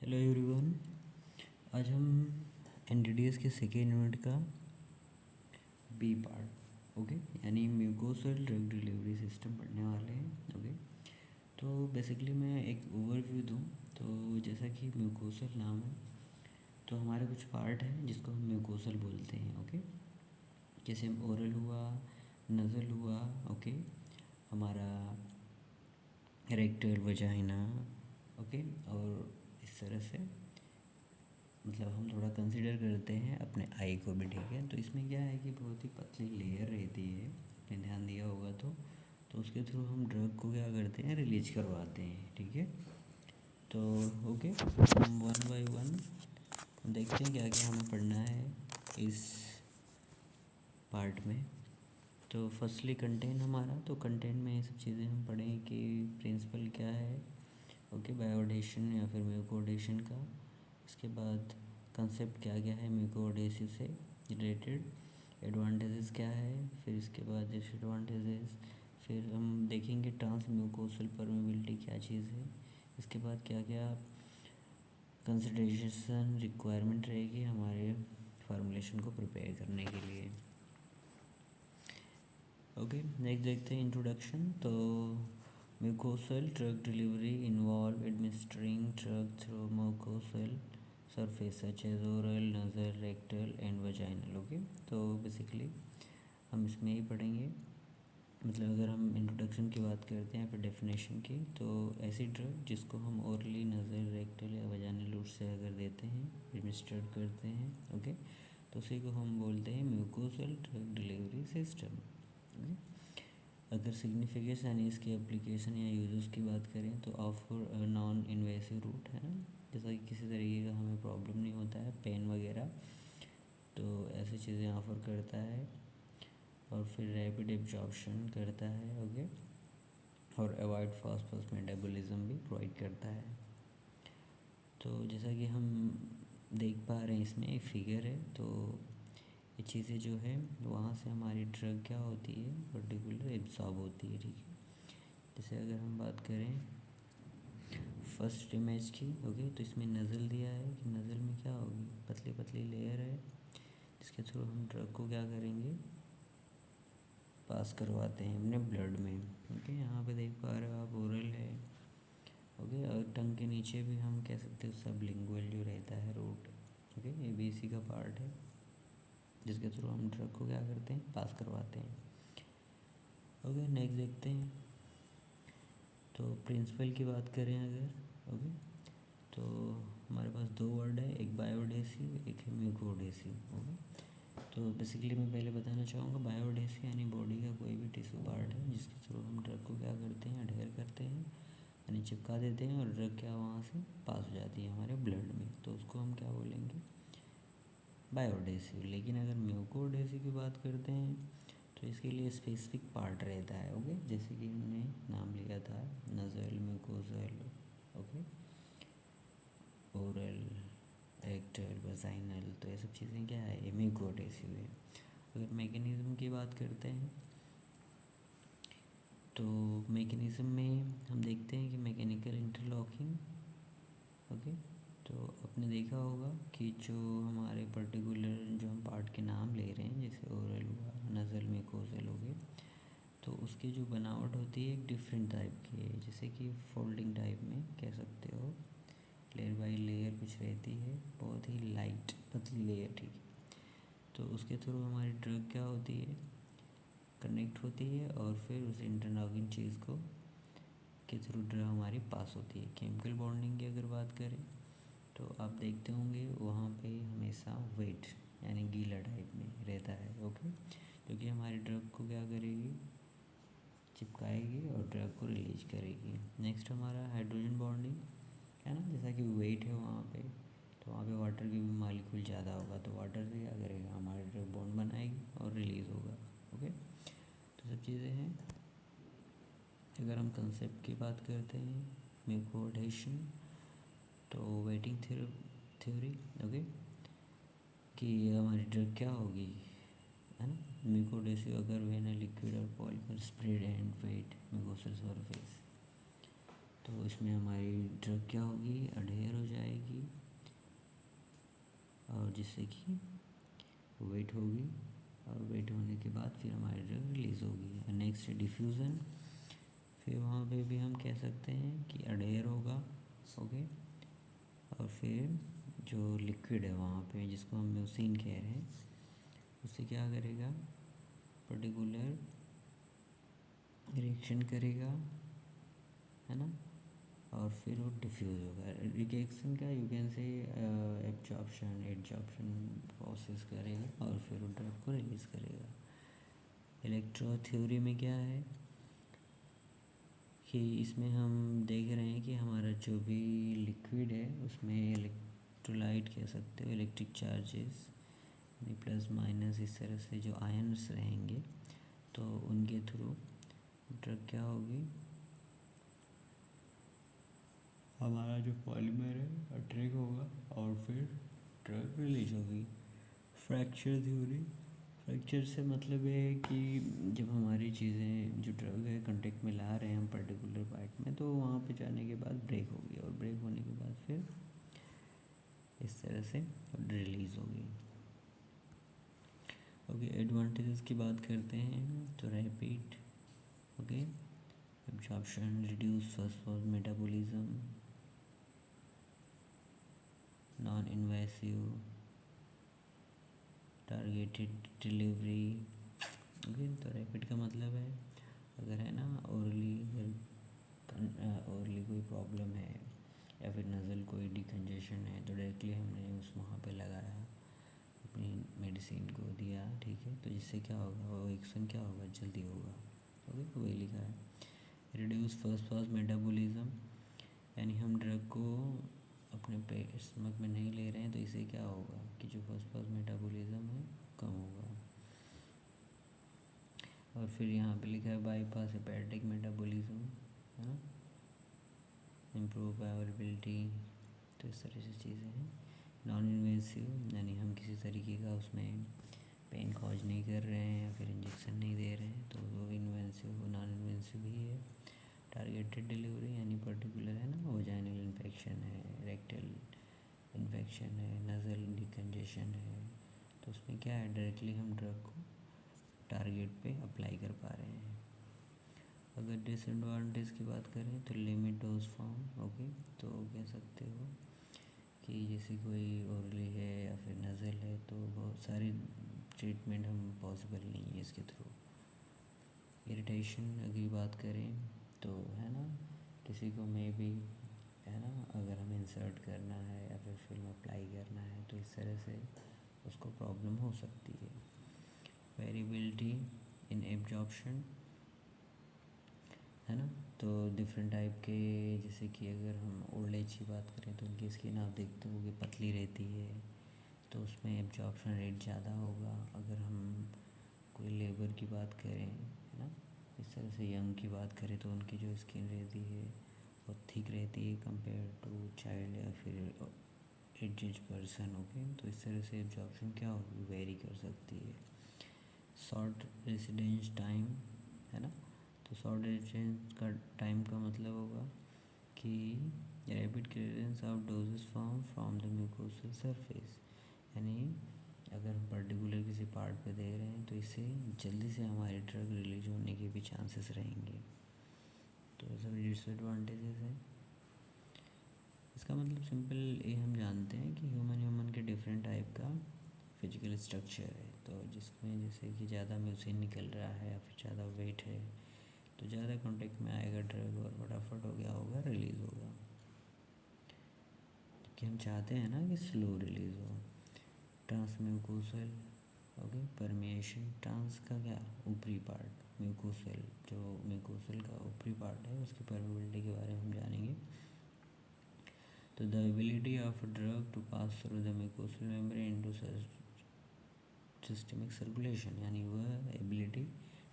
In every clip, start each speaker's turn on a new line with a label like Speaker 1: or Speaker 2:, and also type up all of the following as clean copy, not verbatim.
Speaker 1: Hello everyone. आज हम NDDS के सेकेंड यूनिट का बी पार्ट ओके यानी म्यूकोसल ड्रग डिलीवरी सिस्टम पढ़ने वाले हैं। ओके तो बेसिकली मैं एक ओवरव्यू दूं तो जैसा कि म्यूकोसल नाम है तो हमारे कुछ पार्ट हैं जिसको हम म्यूकोसल बोलते हैं। ओके जैसे ओरल हुआ, नज़ल हुआ, ओके हमारा रेक्टल वजाइना, ओके और इस तरह से मतलब हम थोड़ा कंसिडर करते हैं अपने आई को भी। ठीक है तो इसमें क्या है कि बहुत ही पतली लेयर रहती है, आपने ध्यान दिया होगा तो उसके थ्रू हम ड्रग को क्या करते हैं, रिलीज करवाते हैं। ठीक है तो ओके हम वन बाय वन देखते हैं क्या क्या हमें पढ़ना है इस पार्ट में। तो फर्स्टली कंटेंट हमारा, तो कंटेंट में ये सब चीज़ें हम पढ़ें कि प्रिंसिपल क्या है ओके बायोडेशन या फिर म्यूकोडेशन का। उसके बाद कंसेप्ट क्या क्या है म्यूकोडेसिस से रिलेटेड, एडवांटेजेस क्या है, फिर इसके बाद डिसएडवांटेजेस, फिर हम देखेंगे ट्रांस म्यूकोसल परमेबिलिटी क्या चीज़ है। इसके बाद क्या क्या कंसिडरेशन रिक्वायरमेंट रहेगी हमारे फार्मूलेशन को प्रिपेयर करने के लिए। ओके नेक्स्ट देखते हैं इंट्रोडक्शन। तो mucosal drug delivery involve administering drug through mucosal surface such as oral, nasal, rectal and vaginal. Okay तो बेसिकली हम इसमें ही पढ़ेंगे। मतलब अगर हम इंट्रोडक्शन की बात करते हैं फिर डेफिनेशन की, तो ऐसी ड्रग जिसको हम ओरली, नज़ल, रेक्टल या वजाइनल रूट से अगर देते हैं, एडमिनिस्ट्रेट करते हैं, ओके तो उसी को हम बोलते हैं mucosal drug delivery system. Okay अगर सिग्निफिकेंस यानी इसकी एप्लीकेशन या यूज़र्स की बात करें तो ऑफर नॉन इन्वेसिव रूट है ना, जैसा कि किसी तरीके का हमें प्रॉब्लम नहीं होता है, पेन वगैरह, तो ऐसी चीज़ें ऑफ़र करता है। और फिर रैपिड एब्जॉर्प्शन करता है। ओके और अवॉइड फास्ट मेटाबॉलिज्म भी प्रोवाइड करता है। तो जैसा कि हम देख पा रहे हैं इसमें एक फिगर है, तो ये चीज़ें जो है वहाँ से हमारी ड्रग क्या होती है पर्टिकुलर एब्जॉर्ब होती है। ठीक है जैसे अगर हम बात करें फर्स्ट इमेज की, ओके तो इसमें नज़ल दिया है कि नज़ल में क्या होगी, पतली पतली लेयर है जिसके थ्रू हम ड्रग को क्या करेंगे, पास करवाते हैं अपने ब्लड में। ओके यहाँ पे देख पा रहे हो आप ओरल है। ओके और टंग के नीचे भी हम कह सकते हो सबलिंगुअल जो रहता है रूट, ओके ये भी इसी का पार्ट है जिसके थ्रू हम ड्रग को क्या करते हैं, पास करवाते हैं। ओके नेक्स्ट देखते हैं। तो प्रिंसिपल की बात करें अगर, ओके तो हमारे पास दो वर्ड है, एक बायोडेसी एक है म्यूकोडेसी। ओके तो बेसिकली मैं पहले बताना चाहूँगा बायोडेसी यानी बॉडी का कोई भी टिश्यू पार्ट है जिसके थ्रू हम ड्रग को क्या करते हैं, अडेयर करते हैं यानी चिपका देते हैं और ड्रग क्या वहाँ से पास हो जाती है हमारे ब्लड में, तो उसको हम क्या बोलेंगे, बायोडेसी। लेकिन अगर म्यूकोडेसी की बात करते हैं तो इसके लिए स्पेसिफिक पार्ट रहता है। ओके जैसे कि हमने नाम लिया था नज़ल, mucosal, okay oral, rectal, vaginal, तो ये सब चीज़ें क्या है, ये म्यूकोडेसी है। अगर मैकेनिज़्म की बात करते हैं तो मैकेनिज़्म में हम देखते हैं कि मैकेनिकल इंटरलॉकिंग। ओके तो आपने देखा होगा कि जो हमारे पर्टिकुलर जो हम पार्ट के नाम ले रहे हैं जैसे ओरल हुआ, नज़ल, म्यूकोसल हो गए, तो उसकी जो बनावट होती है एक डिफरेंट टाइप की है, जैसे कि फोल्डिंग टाइप में कह सकते हो, लेयर बाय लेयर कुछ रहती है, बहुत ही लाइट पतली लेयर। ठीक है तो उसके थ्रू हमारी ड्रग क्या होती है, कनेक्ट होती है और फिर उस इंटरलॉकिंग चीज़ को के थ्रू ड्रग हमारी पास होती है। केमिकल बॉन्डिंग की अगर बात करें तो आप देखते होंगे वहाँ पे हमेशा वेट यानी गीला टाइप में रहता है। ओके क्योंकि हमारी ड्रग को क्या करेगी, चिपकाएगी और ड्रग को रिलीज करेगी। नेक्स्ट हमारा हाइड्रोजन बॉन्डिंग है ना, जैसा कि वेट है वहाँ पे, तो वहाँ पे वाटर की भी मालिक्यूल ज़्यादा होगा तो वाटर से क्या करेगा, हमारी ड्रग बॉन्ड बनाएगी और रिलीज़ होगा। ओके तो सब चीज़ें हैं। अगर हम कंसेप्ट की बात करते हैं म्यूकोएडेशन, तो वेटिंग थ्योरी, ओके कि हमारी ड्रग क्या होगी, है ना, म्यूकोडेसिव अगर वेन लिक्विड और polymer spread and wet mucosal surface, तो इसमें हमारी ड्रग क्या होगी, अडेयर हो जाएगी जिससे कि वेट होगी और वेट होने के बाद फिर हमारी ड्रग रिलीज़ होगी। नेक्स्ट है डिफ्यूज़न। फिर वहाँ पे भी हम कह सकते हैं कि अडेयर होगा, ओके। और फिर जो लिक्विड है वहाँ पे जिसको हम म्यूसिन कह रहे हैं, उससे क्या करेगा, पर्टिकुलर रिएक्शन करेगा, है ना, और फिर वो डिफ्यूज़ होगा। रिएक्शन का you can say absorption process करेगा और फिर वो ड्रग को रिलीज़ करेगा। इलेक्ट्रो थ्योरी में क्या है कि इसमें हम देख रहे हैं कि हमारा जो भी लिक्विड है उसमें इलेक्ट्रोलाइट कह सकते हो, इलेक्ट्रिक चार्जेस प्लस माइनस इस तरह से जो आयन्स रहेंगे, तो उनके थ्रू ड्रग क्या होगी, हमारा जो पॉलीमर है अट्रैक्ट होगा और फिर ड्रग रिलीज होगी। फ्रैक्चर थ्योरी, फ्रैक्चर से मतलब ये है कि जब हमारी चीज़ें जो ड्रग है कांटेक्ट में ला रहे हैं हम पर्टिकुलर पार्ट में, तो वहाँ पे जाने के बाद ब्रेक होगी और ब्रेक होने के बाद फिर इस तरह से रिलीज़ होगी। ओके, एडवांटेजेस की बात करते हैं तो rapid, okay, absorption, reduce first pass metabolism, non invasive, targeted delivery. Okay, तो रैपिड का मतलब है अगर है ना ओरली कोई प्रॉब्लम है या फिर नज़ल कोई डिकंजेशन है तो डायरेक्टली हमने उस वहाँ पे लगाया, अपनी मेडिसिन को दिया, ठीक है, तो जिससे क्या होगा, वो एक्शन क्या होगा, जल्दी होगा। ओके, तो वही लिखा है। रिड्यूस फर्स्ट पास मेटाबॉलिज्म, यानी हम ड्रग को अपने स्टमक में नहीं ले रहे हैं तो इससे क्या होगा कि जो फर्स्ट पास मेटाबॉलिज्म है कम होगा। और फिर यहाँ पे लिखा है बाईपास हेपेटिक मेटाबॉलिज्म, है ना, इम्प्रूव अवेलेबिलिटी, तो इस तरह से चीज़ें हैं। नॉन इन्वेसिव, यानी हम किसी तरीके का उसमें पेन कॉज नहीं कर रहे हैं या फिर इंजेक्शन नहीं दे रहे हैं, तो वो इन्वेसिव नॉन इन्वेसिव ही है। टारगेटेड डिलीवरी, यानी पर्टिकुलर है ना, वजाइनल इन्फेक्शन है, रेक्टल इन्फेक्शन है, नज़ल डिकंजेशन है, तो उसमें क्या है, डायरेक्टली हम ड्रग को टारगेट पे अप्लाई कर पा रहे हैं। अगर डिसएडवांटेज की बात करें तो लिमिट डोज फॉर्म, ओके, तो कह सकते हो कि जैसे कोई ओरली है या फिर नज़ल है तो बहुत सारी ट्रीटमेंट हम पॉसिबल नहीं है इसके थ्रू। इरिटेशन की बात करें तो है ना, किसी को मे बी है ना, अगर हमें इंसर्ट करना है या फिर फिल्म अप्लाई करना है तो इस तरह से उसको प्रॉब्लम हो सकती है। वेरिएबिलिटी इन एब्जॉर्प्शन, है ना, तो डिफरेंट टाइप के, जैसे कि अगर हम ओल्ड एज की बात करें तो उनकी स्किन आप देखते हो कि पतली रहती है, तो उसमें एब्जॉर्प्शन रेट ज़्यादा होगा। अगर हम कोई लेबर की बात करें, है ना, इस तरह से यंग की बात करें तो उनकी जो स्किन रहती है वो थिक रहती है कंपेयर टू चाइल्ड या फिर एजेड पर्सन, ओके, तो इस तरह से एब्जॉर्प्शन क्या होगी, वेरी कर सकती है। शॉर्ट रेसिडेंस टाइम, है ना, तो शॉर्ट रेसिडेंस का टाइम का मतलब होगा कि rapid clearance of doses from the mucosal surface, यानी अगर हम पर्टिकुलर किसी पार्ट पे दे रहे हैं तो इससे जल्दी से हमारी ड्रग रिलीज होने के भी चांसेस रहेंगे। तो सब डिसएडवांटेजेस हैं। इसका मतलब सिंपल ये हम जानते हैं कि ह्यूमन के डिफरेंट टाइप का फिजिकल स्ट्रक्चर है, तो जिसमें जैसे कि ज़्यादा म्यूसिन निकल रहा है या फिर ज़्यादा वेट है तो ज़्यादा कांटेक्ट में आएगा ड्रग और फटाफट हो गया होगा, रिलीज़ होगा। कि हम चाहते हैं ना कि स्लो रिलीज़ हो। ट्रांसम्यूकोसल, ओके, परमिएशन, ट्रांस का क्या, ऊपरी पार्ट, म्यूकोसल, जो म्यूकोसल का ऊपरी पार्ट है उसकी परमिबिलिटी के बारे में हम जानेंगे। तो the ability of drug to pass through the mucosal membrane into systemic circulation, यानी वह एबिलिटी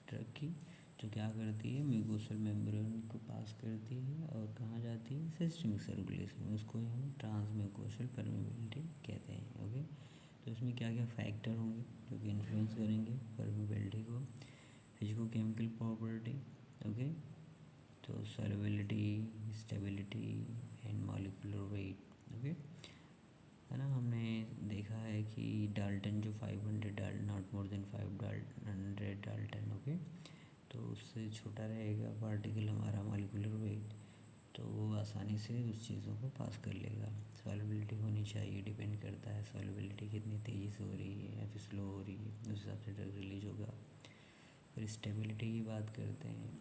Speaker 1: ड्रग की जो क्या करती है, म्यूकोसल मेम्ब्रेन को पास करती है और कहाँ जाती है, सिस्टमिक सर्कुलेशन में, उसको हम ट्रांसम्यूकोसल परमिबिलिटी कहते हैं। ओके, तो इसमें क्या क्या फैक्टर होंगे जो कि इन्फ्लुएंस करेंगे परमिबिलिटी को, फिजिको-केमिकल प्रॉपर्टी, ओके, तो solubility, stability and molecular weight, okay, है ना। हमने देखा है कि ओके। तो उससे छोटा रहेगा पार्टिकल हमारा मॉलिक्यूलर वेट, तो वो आसानी से उस चीज़ों को पास कर लेगा। सॉल्युबिलिटी होनी चाहिए, डिपेंड करता है सॉल्युबिलिटी कितनी तेज़ी से हो रही है या फिर स्लो हो रही है, उस हिसाब से ड्रग रिलीज होगा। फिर स्टेबिलिटी की बात करते हैं,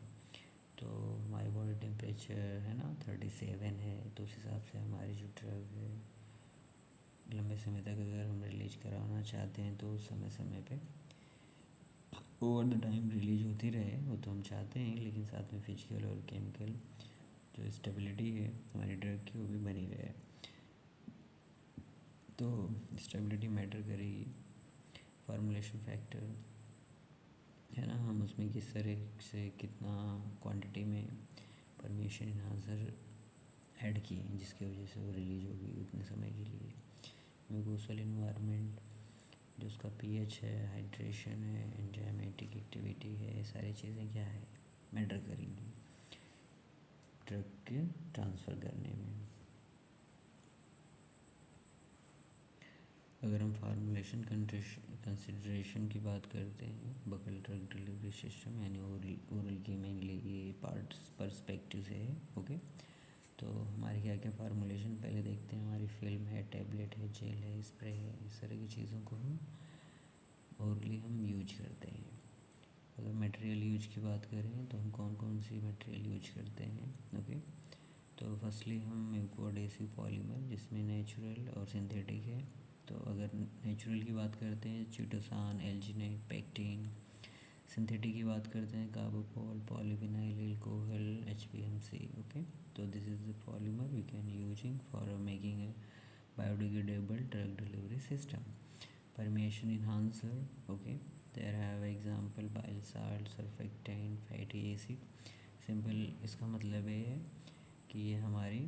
Speaker 1: तो हमारी बॉडी टेम्परेचर है ना 37 है, तो उस हिसाब से हमारी जो ड्रग है लंबे समय तक अगर हम रिलीज कराना चाहते हैं तो समय समय पे ओवर द टाइम रिलीज होती रहे, वो तो हम चाहते हैं, लेकिन साथ में फिजिकल और केमिकल जो स्टेबिलिटी है हमारी ड्रग की वो भी बनी रहे। तो स्टेबिलिटी मैटर करेगी। फार्मूलेशन फैक्टर है ना, हम उसमें किस तरह से कितना क्वांटिटी में परमिशन इन्हांसर ऐड किए जिसकी वजह से वो रिलीज होगी उतने समय के लिए। म्यूकोसल इन्वायरमेंट, जो उसका पीएच है, हाइड्रेशन है, एंजाइमेटिक एक्टिविटी है, ये सारी चीज़ें क्या है मैटर करेंगी ड्रग के ट्रांसफ़र करने में। अगर हम फार्मूलेशन कंसिडरेशन की बात करते हैं, बकल ड्रग डिलीवरी सिस्टम यानी ओरल की मेनली ये पार्ट्स पर्सपेक्टिव से है, ओके। तो हमारी क्या क्या फार्मूलेशन पहले देखते हैं। हमारी फिल्म है, टैबलेट है, जेल है, स्प्रे है, इस तरह की चीज़ों को हम ओरली हम यूज करते हैं। अगर मटेरियल यूज की बात करें तो हम कौन कौन सी मटेरियल यूज करते हैं, ओके। तो फर्स्टली हम म्यूकोएडेसिव पॉलीमर, जिसमें नेचुरल और सिंथेटिक है। तो अगर नेचुरल की बात करते हैं चिटोसान, एल्जीनेट, पेक्टिन। सिंथेटिक की बात करते हैं carbopol, polyvinyl alcohol, HPMC, okay. तो this is the polymer we can using for making a biodegradable drug delivery system. Permeation enhancer, okay. There have example bile salt, surfactant, fatty acid. Simple इसका मतलब ये है कि ये हमारी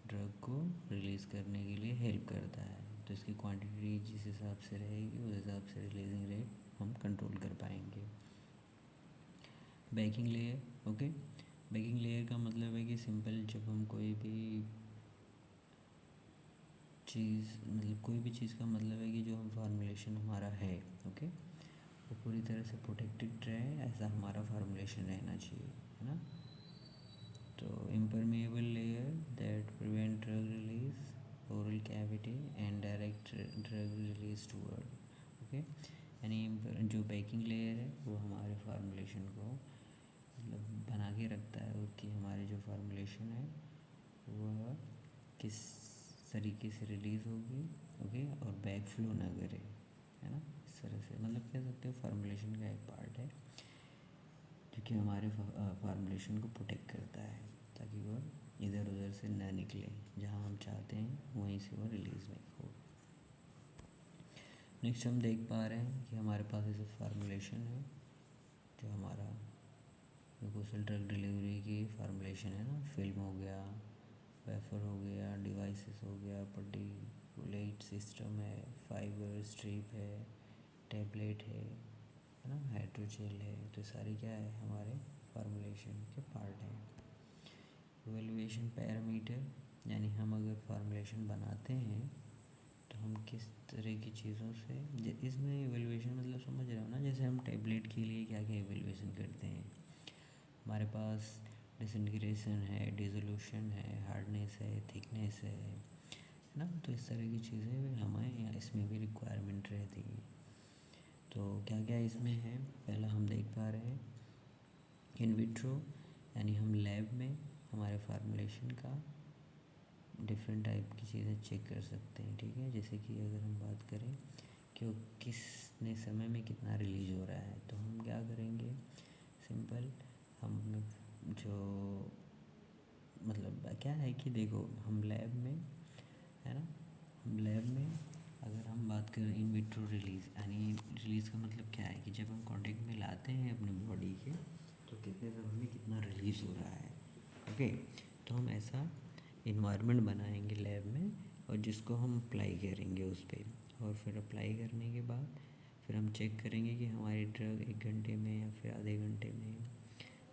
Speaker 1: drug को release करने के लिए हेल्प करता है। तो इसकी क्वांटिटी जिस हिसाब से रहेगी उस हिसाब से रिलीजिंग रेट हम कंट्रोल कर पाएंगे। Baking layer, okay. Baking layer का मतलब है कि सिंपल जब हम कोई भी चीज़, मतलब कोई भी चीज़ का मतलब है कि जो हम फार्मूलेशन हमारा है, ओके, वो पूरी तरह से प्रोटेक्टेड रहे, ऐसा हमारा फार्मूलेशन रहना चाहिए, है ना। तो impermeable layer that prevent drug release, oral cavity and direct drug release toward, okay. यानी जो बेकिंग लेयर है वो हमारे फार्मूलेशन को मतलब बना के रखता है, और कि हमारी जो फार्मूलेशन है वह किस तरीके से रिलीज़ होगी, ओके, और बैक फ्लो ना करे, है ना। इस तरह से मतलब कह सकते हो फार्मूलेशन का एक पार्ट है जो कि हमारे फार्मूलेशन को प्रोटेक्ट करता है ताकि वह इधर उधर से ना निकले, जहाँ हम चाहते हैं वहीं से वो रिलीज़ नहीं हो। नेक्स्ट हम देख पा रहे हैं कि हमारे पास ऐसे फार्मूलेशन है जो हमारा म्यूकोसल ड्रग डिलीवरी की फार्मूलेशन है ना। फिल्म हो गया, वेफर हो गया, डिवाइसेस हो गया, पर्टिकुलेट सिस्टम है, फाइबर स्ट्रिप है, टैबलेट है ना, हाइड्रोजेल है। तो सारी क्या है हमारे फार्मूलेशन के पार्ट हैं। इवैल्यूएशन पैरामीटर, यानी हम अगर फार्मूलेशन बनाते हैं तो हम किस तरह की चीज़ों से इसमें इवैल्यूएशन मतलब समझ रहे हो ना, जैसे हम टैबलेट के लिए क्या क्या इवैल्यूएशन करते हैं। हमारे पास डिसइंटीग्रेशन है, डिसोल्यूशन है, हार्डनेस है, थिकनेस है ना। तो इस तरह की चीज़ें भी हमें इसमें भी रिक्वायरमेंट रहती है। तो क्या क्या इसमें है, पहला हम देख पा रहे हैं इन विट्रो, यानी हम लैब में हमारे फार्मूलेशन का डिफरेंट टाइप की चीज़ें चेक कर सकते हैं, ठीक है। जैसे कि अगर हम बात करें कि वो किसने समय में कितना रिलीज़ हो रहा है, तो हम क्या करेंगे, सिंपल हम जो मतलब क्या है कि देखो हम लैब में, है ना, हम लैब में अगर हम बात करें इन विट्रो रिलीज़, यानी रिलीज़ का मतलब क्या है कि जब हम कॉन्टेक्ट में लाते हैं अपनी बॉडी के तो कितने समय में कितना रिलीज़ हो रहा है, ओके। तो हम ऐसा इन्वायरमेंट बनाएंगे लैब में, और जिसको हम अप्लाई करेंगे उस पर, और फिर अप्लाई करने के बाद फिर हम चेक करेंगे कि हमारी ड्रग 1 घंटे में या फिर आधे घंटे में,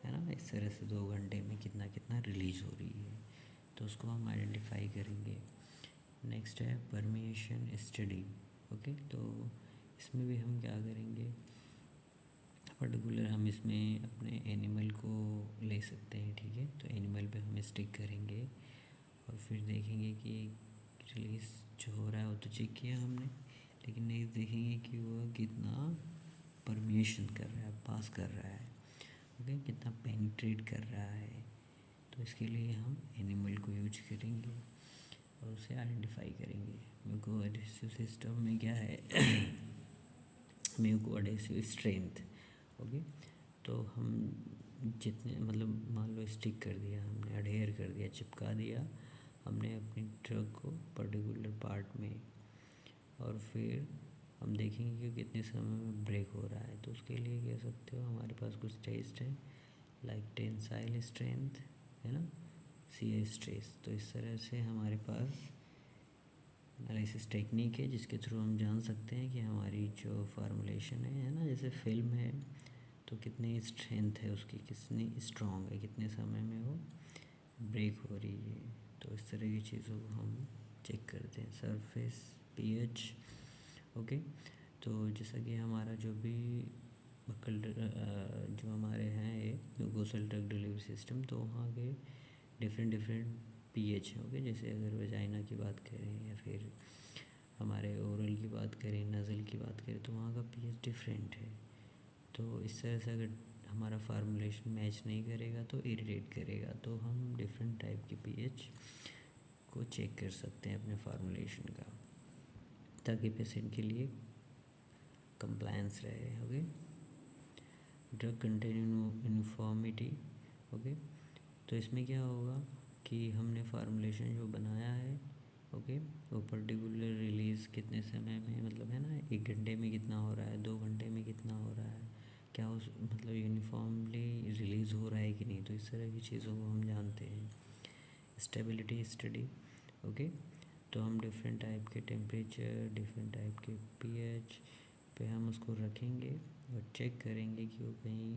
Speaker 1: है ना, इस तरह से 2 घंटे में कितना कितना रिलीज़ हो रही है, तो उसको हम आइडेंटिफाई करेंगे। नेक्स्ट है परमिशन स्टडी, ओके। तो इसमें भी हम क्या करेंगे, पर्टिकुलर हम इसमें अपने एनिमल को ले सकते हैं, ठीक है। तो एनिमल पे हम स्टिक करेंगे और फिर देखेंगे कि रिलीज़ जो हो रहा है वो तो चेक किया हमने, लेकिन नेक्स्ट देखेंगे कि वो कितना परमिशन कर रहा है, पास कर रहा है, ओके, कितना पेनिट्रेट कर रहा है। तो इसके लिए हम एनिमल को यूज करेंगे और उसे आइडेंटिफाई करेंगे। म्यूको एडेसिव सिस्टम में क्या है म्यूको एडेसिव स्ट्रेंथ, ओके। तो हम जितने मतलब मान लो स्टिक कर दिया हमने, अडेयर कर दिया, चिपका दिया हमने अपनी ड्रग को पर्टिकुलर पार्ट में, और फिर हम देखेंगे कि कितने समय में ब्रेक हो रहा है। तो उसके लिए कह सकते हो हमारे पास कुछ टेस्ट है, लाइक टेंसाइल स्ट्रेंथ, है ना, शियर स्ट्रेस। तो इस तरह से हमारे पास एनालिसिस टेक्निक है जिसके थ्रू हम जान सकते हैं कि हमारी जो फार्मूलेशन है ना, जैसे फिल्म है तो कितनी स्ट्रेंथ है उसकी, कितनी स्ट्रॉन्ग है, कितने समय में वो ब्रेक हो रही है। तो इस तरह की चीज़ों को हम चेक करते हैं। Surface pH, okay. तो जैसा कि हमारा जो भी जो हमारे हैं ये म्यूकोसल ड्रग डिलीवरी सिस्टम, तो वहाँ के डिफरेंट डिफरेंट पीएच हैं, ओके। जैसे अगर वेजाइना की बात करें या फिर हमारे ओरल की बात करें, नज़ल की बात करें, तो वहाँ का पीएच डिफरेंट है। तो इस तरह से अगर हमारा फार्मूलेशन मैच नहीं करेगा तो इरिटेट करेगा, तो हम डिफरेंट टाइप के पीएच को चेक कर सकते हैं अपने फार्मूलेशन का, ताकि पेशेंट के लिए कंप्लायंस रहे, okay. Drug containing uniformity, okay. तो इसमें क्या होगा कि हमने फार्मूलेशन जो बनाया है, ओके, वो पर्टिकुलर रिलीज़ कितने समय में, मतलब है ना, 1 घंटे में कितना हो रहा है, 2 घंटे में कितना हो रहा है, क्या उस मतलब यूनिफॉर्मली रिलीज़ हो रहा है कि नहीं। तो इस तरह की चीज़ों को हम जानते हैं। Stability study, okay. तो हम डिफरेंट टाइप के टेम्परेचर, डिफरेंट टाइप के पीएच पे हम उसको रखेंगे और चेक करेंगे कि वो कहीं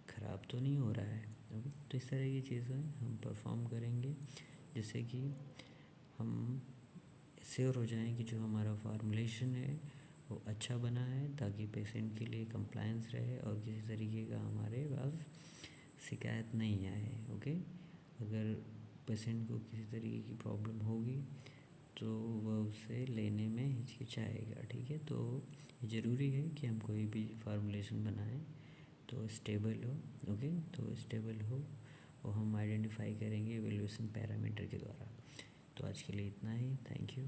Speaker 1: ख़राब तो नहीं हो रहा है, ओके। तो इस तरह की चीज़ें हम परफॉर्म करेंगे जिससे कि हम श्योर हो जाएं कि जो हमारा फार्मूलेशन है वो अच्छा बना है, ताकि पेशेंट के लिए कंप्लायंस रहे और किसी तरीके का हमारे पास शिकायत नहीं आए, ओके। अगर पेशेंट को किसी तरीके की प्रॉब्लम होगी तो वह उसे लेने में हिचकिचाएगा, ठीक है। तो ये ज़रूरी है कि हम कोई भी फार्मूलेशन बनाएं तो स्टेबल हो, ओके। तो स्टेबल हो वो हम आइडेंटिफाई करेंगे एवल्यूएशन पैरामीटर के द्वारा। तो आज के लिए इतना ही, थैंक यू।